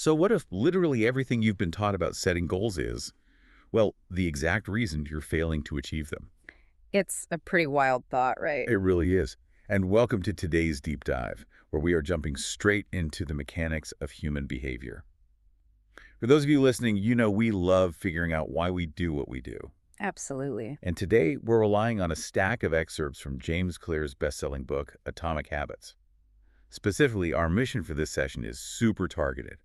So what if literally everything you've been taught about setting goals is, well, the exact reason you're failing to achieve them? It's a pretty wild thought, right? It really is. And welcome to today's deep dive, where we are jumping straight into the mechanics of human behavior. For those of you listening, you know we love figuring out why we do what we do. Absolutely. And today, we're relying on a stack of excerpts from James Clear's best-selling book, Atomic Habits. Specifically, our mission for this session is super targeted.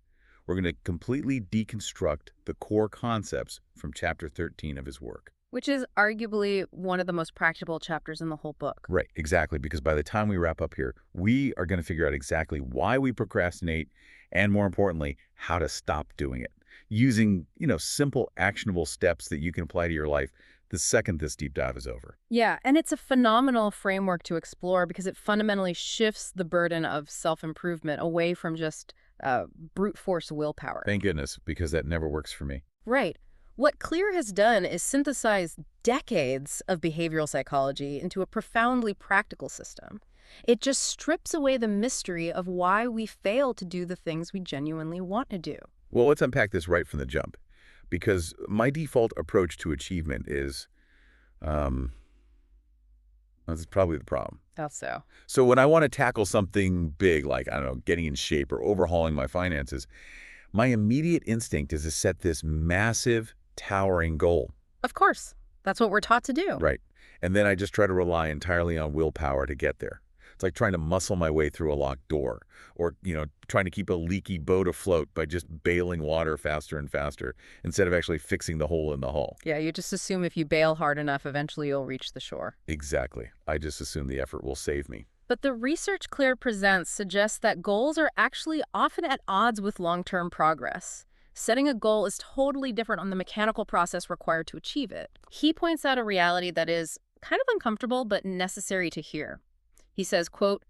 We're going to completely deconstruct the core concepts from Chapter 13 of his work. Which is arguably one of the most practical chapters in the whole book. Right, exactly, because by the time we wrap up here, we are going to figure out exactly why we procrastinate and, more importantly, how to stop doing it, using, simple, actionable steps that you can apply to your life the second this deep dive is over. Yeah, and it's a phenomenal framework to explore because it fundamentally shifts the burden of self-improvement away from just brute force willpower. Thank goodness, because that never works for me. Right. What Clear has done is synthesize decades of behavioral psychology into a profoundly practical system. It just strips away the mystery of why we fail to do the things we genuinely want to do. Well, let's unpack this right from the jump, because my default approach to achievement is, this is probably the problem. How so? So when I want to tackle something big, like, I don't know, getting in shape or overhauling my finances, my immediate instinct is to set this massive, towering goal. Of course. That's what we're taught to do. Right. And then I just try to rely entirely on willpower to get there. It's like trying to muscle my way through a locked door or, trying to keep a leaky boat afloat by just bailing water faster and faster instead of actually fixing the hole in the hull. Yeah, you just assume if you bail hard enough, eventually you'll reach the shore. Exactly. I just assume the effort will save me. But the research Clear presents suggests that goals are actually often at odds with long-term progress. Setting a goal is totally different on the mechanical process required to achieve it. He points out a reality that is kind of uncomfortable but necessary to hear. He says, quote,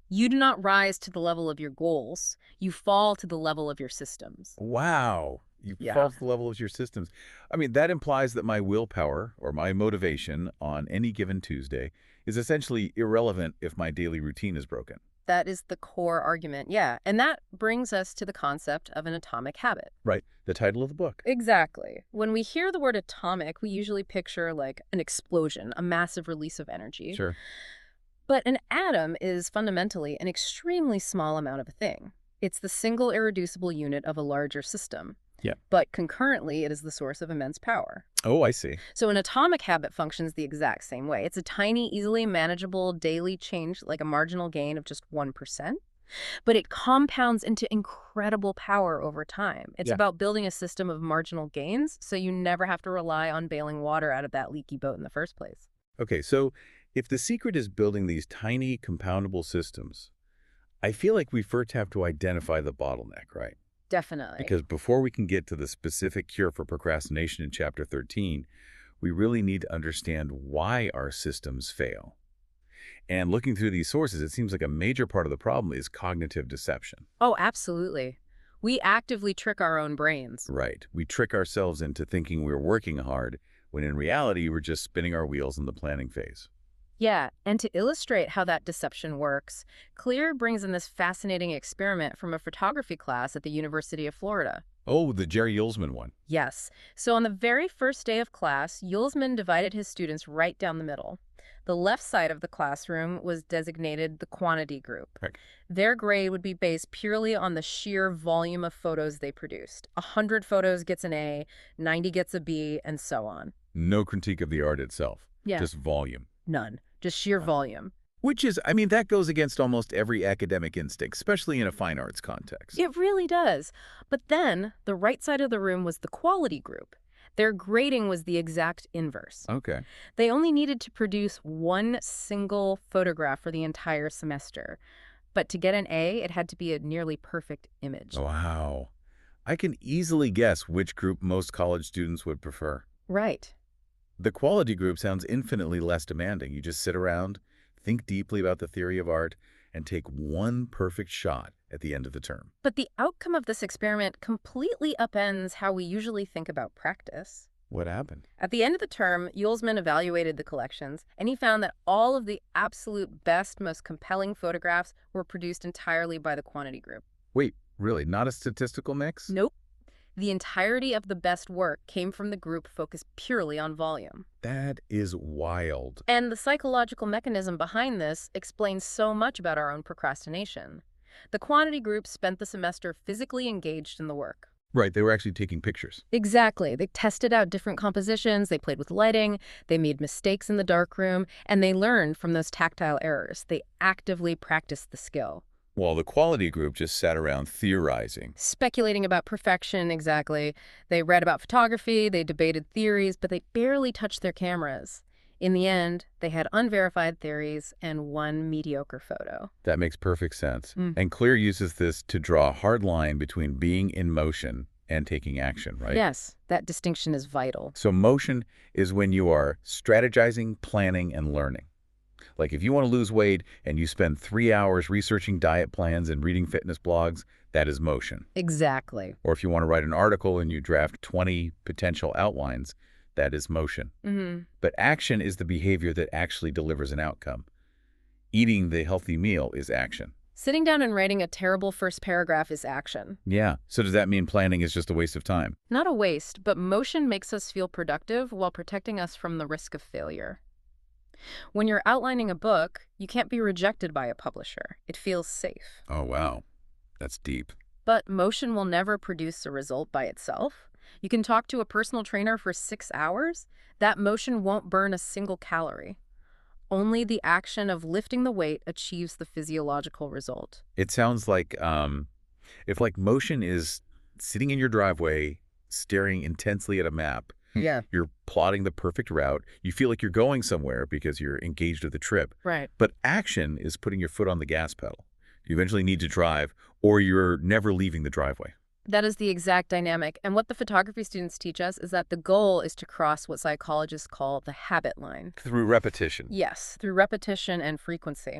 "You do not rise to the level of your goals. You fall to the level of your systems." Wow. You Yeah. fall to the level of your systems. I mean, that implies that my willpower or my motivation on any given Tuesday is essentially irrelevant if my daily routine is broken. That is the core argument, yeah. And that brings us to the concept of an atomic habit. Right. The title of the book. Exactly. When we hear the word atomic, we usually picture like an explosion, a massive release of energy. Sure. But an atom is fundamentally an extremely small amount of a thing. It's the single irreducible unit of a larger system. Yeah. But concurrently, it is the source of immense power. Oh, I see. So an atomic habit functions the exact same way. It's a tiny, easily manageable daily change, like a marginal gain of just 1%. But it compounds into incredible power over time. It's Yeah. about building a system of marginal gains so you never have to rely on bailing water out of that leaky boat in the first place. Okay, so if the secret is building these tiny compoundable systems, I feel like we first have to identify the bottleneck, right? Definitely. Because before we can get to the specific cure for procrastination in Chapter 13, we really need to understand why our systems fail. And looking through these sources, it seems like a major part of the problem is cognitive deception. Oh, absolutely. We actively trick our own brains. Right. We trick ourselves into thinking we're working hard, when in reality, we're just spinning our wheels in the planning phase. Yeah, and to illustrate how that deception works, Clear brings in this fascinating experiment from a photography class at the University of Florida. Oh, the Jerry Yulesman one. Yes. So on the very first day of class, Yulesman divided his students right down the middle. The left side of the classroom was designated the quantity group. Right. Their grade would be based purely on the sheer volume of photos they produced. 100 photos gets an A, 90 gets a B, and so on. No critique of the art itself. Yeah. Just volume. None. Just sheer volume. Which is, that goes against almost every academic instinct, especially in a fine arts context. It really does. But then, the right side of the room was the quality group. Their grading was the exact inverse. Okay. They only needed to produce one single photograph for the entire semester. But to get an A, it had to be a nearly perfect image. Wow. I can easily guess which group most college students would prefer. Right. The quality group sounds infinitely less demanding. You just sit around, think deeply about the theory of art, and take one perfect shot at the end of the term. But the outcome of this experiment completely upends how we usually think about practice. What happened? At the end of the term, Yulesman evaluated the collections, and he found that all of the absolute best, most compelling photographs were produced entirely by the quantity group. Wait, Really? Not a statistical mix? Nope. The entirety of the best work came from the group focused purely on volume. That is wild. And the psychological mechanism behind this explains so much about our own procrastination. The quantity group spent the semester physically engaged in the work. Right, they were actually taking pictures. Exactly. They tested out different compositions, they played with lighting, they made mistakes in the darkroom, and they learned from those tactile errors. They actively practiced the skill. While the quality group just sat around theorizing. Speculating about perfection, exactly. They read about photography, they debated theories, but they barely touched their cameras. In the end, they had unverified theories and one mediocre photo. That makes perfect sense. Mm. And Clear uses this to draw a hard line between being in motion and taking action, right? Yes, that distinction is vital. So motion is when you are strategizing, planning, and learning. Like if you want to lose weight and you spend 3 hours researching diet plans and reading fitness blogs, that is motion. Exactly. Or if you want to write an article and you draft 20 potential outlines, that is motion. But action is the behavior that actually delivers an outcome. Eating the healthy meal is action. Sitting down and writing a terrible first paragraph is action. Yeah. So does that mean planning is just a waste of time? Not a waste, but motion makes us feel productive while protecting us from the risk of failure. When you're outlining a book, you can't be rejected by a publisher. It feels safe. Oh, wow. That's deep. But motion will never produce a result by itself. You can talk to a personal trainer for 6 hours. That motion won't burn a single calorie. Only the action of lifting the weight achieves the physiological result. It sounds like if like motion is sitting in your driveway, staring intensely at a map, Yeah. you're plotting the perfect route, you feel like you're going somewhere because you're engaged with the trip. Right. But action is putting your foot on the gas pedal. You eventually need to drive or you're never leaving the driveway. That is the exact dynamic. And what the photography students teach us is that the goal is to cross what psychologists call the habit line. Through repetition. Yes, through repetition and frequency.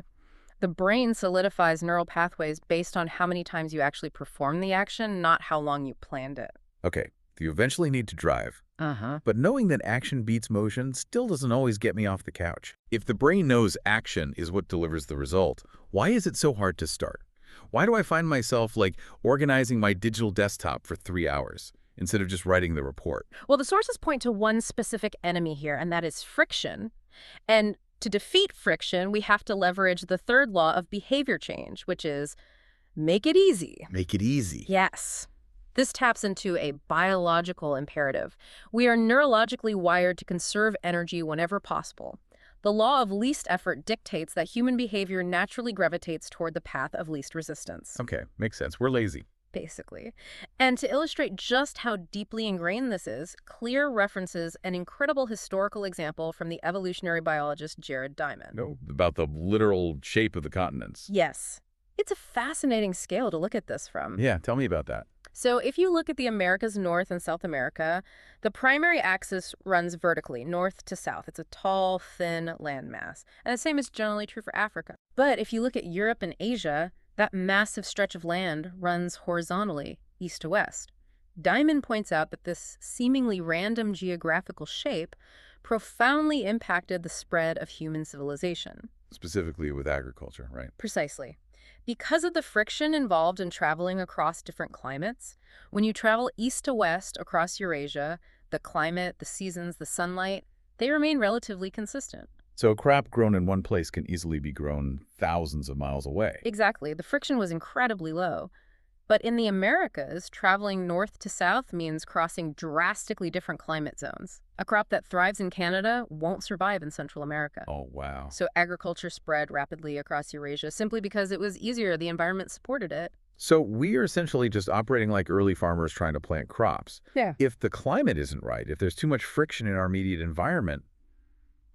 The brain solidifies neural pathways based on how many times you actually perform the action, not how long you planned it. Okay, you eventually need to drive. Uh-huh. But knowing that action beats motion still doesn't always get me off the couch. If the brain knows action is what delivers the result, why is it so hard to start? Why do I find myself like organizing my digital desktop for 3 hours instead of just writing the report? Well, the sources point to one specific enemy here, and that is friction. And to defeat friction, we have to leverage the third law of behavior change, which is make it easy. Make it easy. Yes. This taps into a biological imperative. We are neurologically wired to conserve energy whenever possible. The law of least effort dictates that human behavior naturally gravitates toward the path of least resistance. Okay, makes sense. We're lazy. Basically. And to illustrate just how deeply ingrained this is, Clear references an incredible historical example from the evolutionary biologist Jared Diamond. No, about the literal shape of the continents. Yes. It's a fascinating scale to look at this from. Yeah, tell me about that. So if you look at the Americas, North and South America, the primary axis runs vertically, north to south. It's a tall, thin landmass. And the same is generally true for Africa. But if you look at Europe and Asia, that massive stretch of land runs horizontally, east to west. Diamond points out that this seemingly random geographical shape profoundly impacted the spread of human civilization. Specifically with agriculture, right? Precisely. Because of the friction involved in traveling across different climates, when you travel east to west across Eurasia, the climate, the seasons, the sunlight, they remain relatively consistent. So a crop grown in one place can easily be grown thousands of miles away. Exactly. The friction was incredibly low. But in the Americas, traveling north to south means crossing drastically different climate zones. A crop that thrives in Canada won't survive in Central America. Oh, wow. So agriculture spread rapidly across Eurasia simply because it was easier, the environment supported it. So we are essentially just operating like early farmers trying to plant crops. Yeah. If the climate isn't right, if there's too much friction in our immediate environment,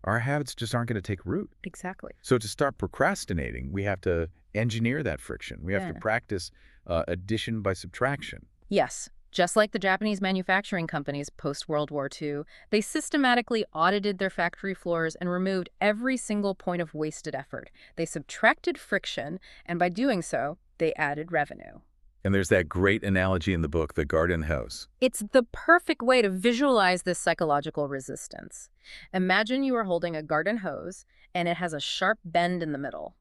our habits just aren't going to take root. Exactly. So to start procrastinating, we have to engineer that friction. We have to practice addition by subtraction. Yes. Just like the Japanese manufacturing companies post-World War II, they systematically audited their factory floors and removed every single point of wasted effort. They subtracted friction, and by doing so, they added revenue. And there's that great analogy in the book, The Garden Hose. It's the perfect way to visualize this psychological resistance. Imagine you are holding a garden hose, and it has a sharp bend in the middle.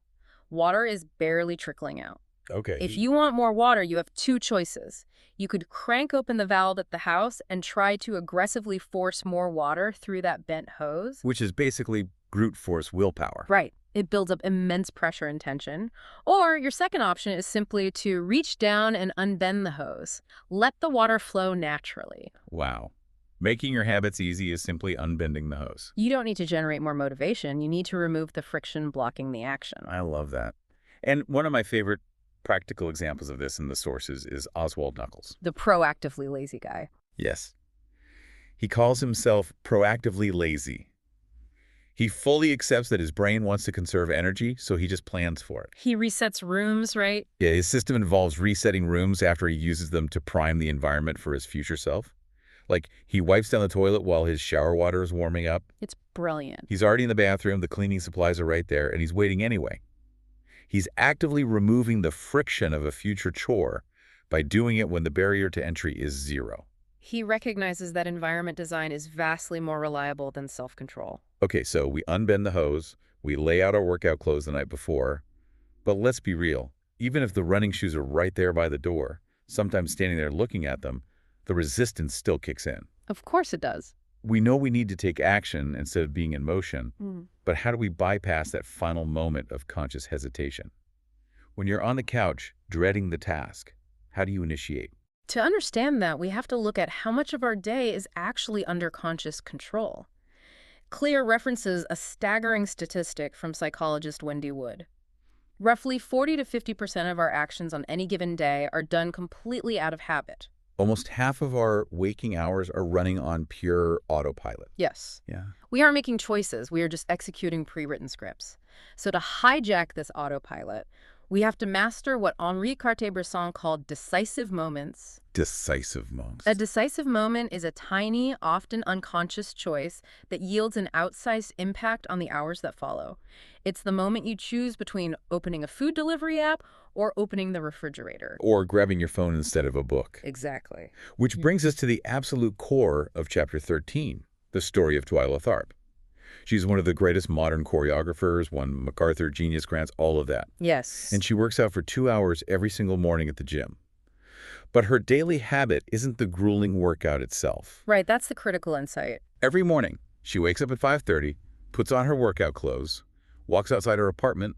Water is barely trickling out. If Okay. you want more water, you have two choices. You could crank open the valve at the house and try to aggressively force more water through that bent hose. Which is basically brute force willpower. Right. It builds up immense pressure and tension. Or your second option is simply to reach down and unbend the hose. Let the water flow naturally. Wow. Making your habits easy is simply unbending the hose. You don't need to generate more motivation. You need to remove the friction blocking the action. I love that. And one of my favorite practical examples of this in the sources is Oswald Knuckles. The proactively lazy guy. Yes. He calls himself proactively lazy. He fully accepts that his brain wants to conserve energy, so he just plans for it. He resets rooms, right? Yeah, his system involves resetting rooms after he uses them to prime the environment for his future self. Like, he wipes down the toilet while his shower water is warming up. It's brilliant. He's already in the bathroom, the cleaning supplies are right there, and he's waiting anyway. He's actively removing the friction of a future chore by doing it when the barrier to entry is zero. He recognizes that environment design is vastly more reliable than self-control. Okay, so we unbend the hose, we lay out our workout clothes the night before, but let's be real. Even if the running shoes are right there by the door, sometimes standing there looking at them, the resistance still kicks in. Of course it does. We know we need to take action instead of being in motion, but how do we bypass that final moment of conscious hesitation? When you're on the couch, dreading the task, how do you initiate? To understand that, we have to look at how much of our day is actually under conscious control. Clear references a staggering statistic from psychologist Wendy Wood. Roughly 40 to 50% of our actions on any given day are done completely out of habit. Almost half of our waking hours are running on pure autopilot. Yes. Yeah. We aren't making choices. We are just executing pre-written scripts. So to hijack this autopilot, we have to master what Henri Cartier-Bresson called decisive moments. Decisive moments. A decisive moment is a tiny, often unconscious choice that yields an outsized impact on the hours that follow. It's the moment you choose between opening a food delivery app or opening the refrigerator. Or grabbing your phone instead of a book. Exactly. Which brings us to the absolute core of Chapter 13, the story of Twyla Tharp. She's one of the greatest modern choreographers, won MacArthur Genius Grants, all of that. Yes. And she works out for 2 hours every single morning at the gym. But her daily habit isn't the grueling workout itself. Right, that's the critical insight. Every morning, she wakes up at 5:30, puts on her workout clothes, walks outside her apartment,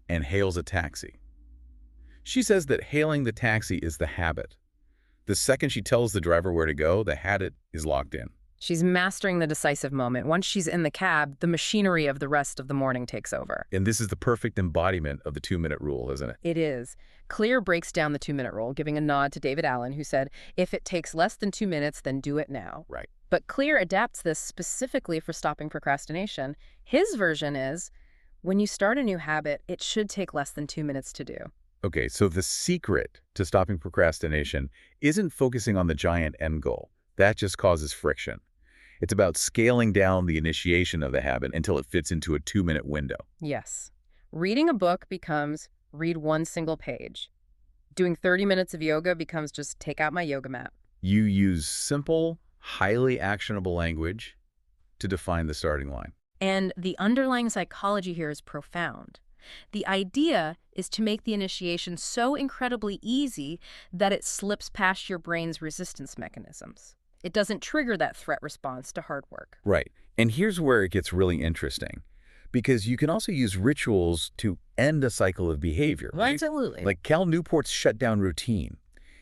and hails a taxi. She says that hailing the taxi is the habit. The second she tells the driver where to go, the habit is locked in. She's mastering the decisive moment. Once she's in the cab, the machinery of the rest of the morning takes over. And this is the perfect embodiment of the 2-minute rule, isn't it? It is. Clear breaks down the 2-minute rule, giving a nod to David Allen, who said, if it takes less than 2 minutes, then do it now. Right. But Clear adapts this specifically for stopping procrastination. His version is, when you start a new habit, it should take less than 2 minutes to do. Okay, so the secret to stopping procrastination isn't focusing on the giant end goal. That just causes friction. It's about scaling down the initiation of the habit until it fits into a 2-minute window. Yes. Reading a book becomes read one single page. Doing 30 minutes of yoga becomes just take out my yoga mat. You use simple, highly actionable language to define the starting line. And the underlying psychology here is profound. The idea is to make the initiation so incredibly easy that it slips past your brain's resistance mechanisms. It doesn't trigger that threat response to hard work. Right. And here's where it gets really interesting. Because you can also use rituals to end a cycle of behavior. Right? Absolutely. Like Cal Newport's shutdown routine.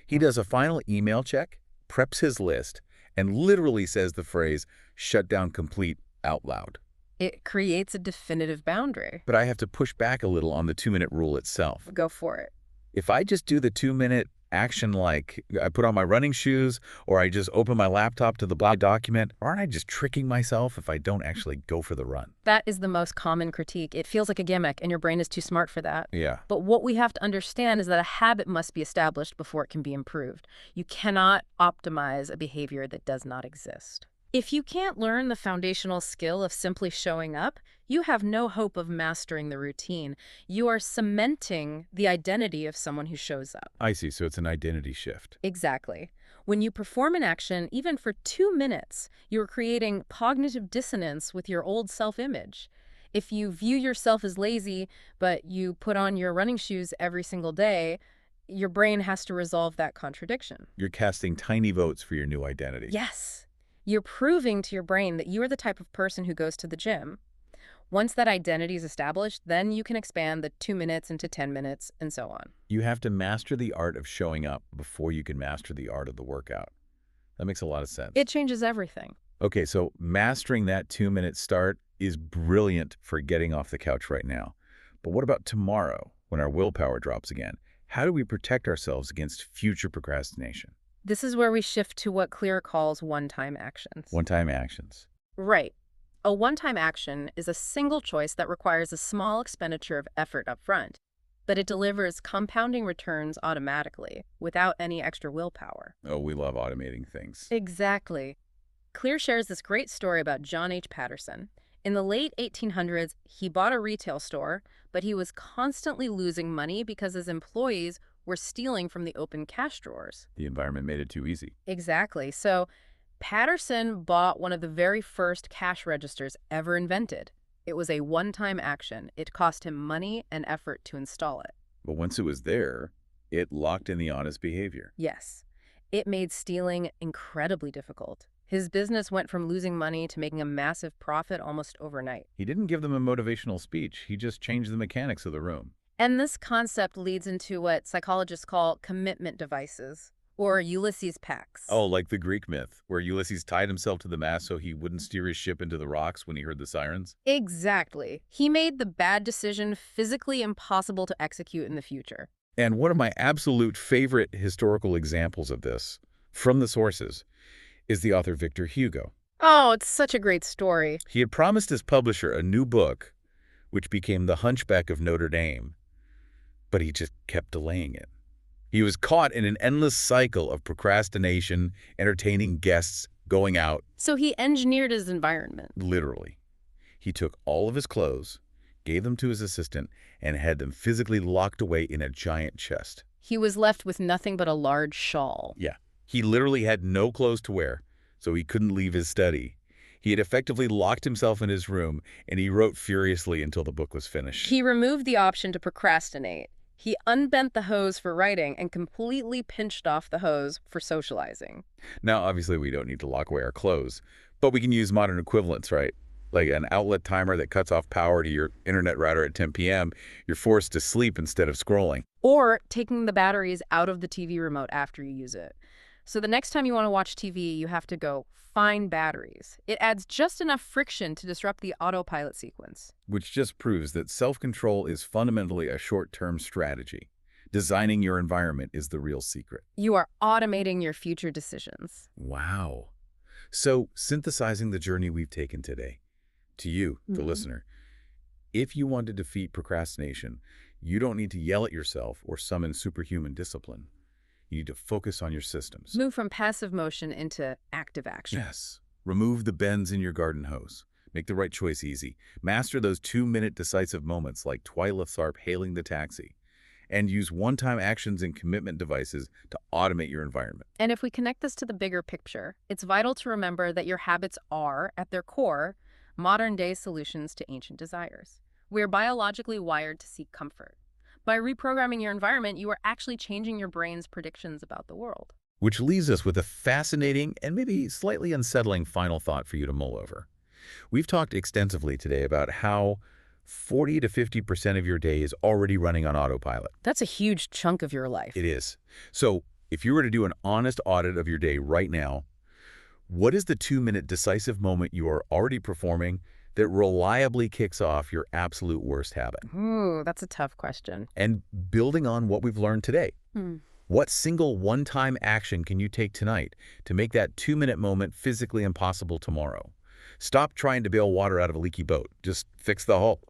He does a final email check, preps his list, and literally says the phrase, shutdown complete, out loud. It creates a definitive boundary. But I have to push back a little on the 2-minute rule itself. Go for it. If I just do the 2-minute action like I put on my running shoes or I just open my laptop to the blah document, aren't I just tricking myself if I don't actually go for the run? That is the most common critique. It feels like a gimmick and your brain is too smart for that. Yeah. But what we have to understand is that a habit must be established before it can be improved. You cannot optimize a behavior that does not exist. If you can't learn the foundational skill of simply showing up, you have no hope of mastering the routine. You are cementing the identity of someone who shows up. I see. So it's an identity shift. Exactly. When you perform an action, even for 2 minutes, you're creating cognitive dissonance with your old self-image. If you view yourself as lazy, but you put on your running shoes every single day, Your brain has to resolve that contradiction. You're casting tiny votes for your new identity. Yes. You're proving to your brain that you are the type of person who goes to the gym. Once that identity is established, then you can expand the 2 minutes into 10 minutes and so on. You have to master the art of showing up before you can master the art of the workout. That makes a lot of sense. It changes everything. Okay, so mastering that 2-minute start is brilliant for getting off the couch right now. But what about tomorrow when our willpower drops again? How do we protect ourselves against future procrastination? This is where we shift to what Clear calls one-time actions. One-time actions. Right. A one-time action is a single choice that requires a small expenditure of effort up front, but it delivers compounding returns automatically without any extra willpower. Oh, we love automating things. Exactly. Clear shares this great story about John H. Patterson. In the late 1800s, he bought a retail store, but he was constantly losing money because his employees were stealing from the open cash drawers. The environment made it too easy. Exactly. So Patterson bought one of the very first cash registers ever invented. It was a one-time action. It cost him money and effort to install it. But once it was there, it locked in the honest behavior. Yes. It made stealing incredibly difficult. His business went from losing money to making a massive profit almost overnight. He didn't give them a motivational speech. He just changed the mechanics of the room. And this concept leads into what psychologists call commitment devices, or Ulysses pacts. Oh, like the Greek myth, where Ulysses tied himself to the mast so he wouldn't steer his ship into the rocks when he heard the sirens? Exactly. He made the bad decision physically impossible to execute in the future. And one of my absolute favorite historical examples of this, from the sources, is the author Victor Hugo. Oh, it's such a great story. He had promised his publisher a new book, which became The Hunchback of Notre Dame, but he just kept delaying it. He was caught in an endless cycle of procrastination, entertaining guests, going out. So he engineered his environment. Literally. He took all of his clothes, gave them to his assistant, and had them physically locked away in a giant chest. He was left with nothing but a large shawl. Yeah. He literally had no clothes to wear, so he couldn't leave his study. He had effectively locked himself in his room, and he wrote furiously until the book was finished. He removed the option to procrastinate. He unbent the hose for writing and completely pinched off the hose for socializing. Now, obviously, we don't need to lock away our clothes, but we can use modern equivalents, right? Like an outlet timer that cuts off power to your internet router at 10 p.m., you're forced to sleep instead of scrolling. Or taking the batteries out of the TV remote after you use it. So the next time you want to watch TV, you have to go find batteries. It adds just enough friction to disrupt the autopilot sequence. Which just proves that self-control is fundamentally a short-term strategy. Designing your environment is the real secret. You are automating your future decisions. Wow. So, synthesizing the journey we've taken today, to you, the listener, if you want to defeat procrastination, you don't need to yell at yourself or summon superhuman discipline. You need to focus on your systems. Move from passive motion into active action. Yes. Remove the bends in your garden hose. Make the right choice easy. Master those 2-minute decisive moments like Twyla Tharp hailing the taxi. And use one-time actions and commitment devices to automate your environment. And if we connect this to the bigger picture, it's vital to remember that your habits are, at their core, modern-day solutions to ancient desires. We are biologically wired to seek comfort. By reprogramming your environment, you are actually changing your brain's predictions about the world. Which leaves us with a fascinating and maybe slightly unsettling final thought for you to mull over. We've talked extensively today about how 40 to 50% of your day is already running on autopilot. That's a huge chunk of your life. It is. So if you were to do an honest audit of your day right now, what is the 2-minute decisive moment you are already performing that reliably kicks off your absolute worst habit? Ooh, that's a tough question. And building on what we've learned today, what single one-time action can you take tonight to make that 2-minute moment physically impossible tomorrow? Stop trying to bail water out of a leaky boat. Just fix the hull.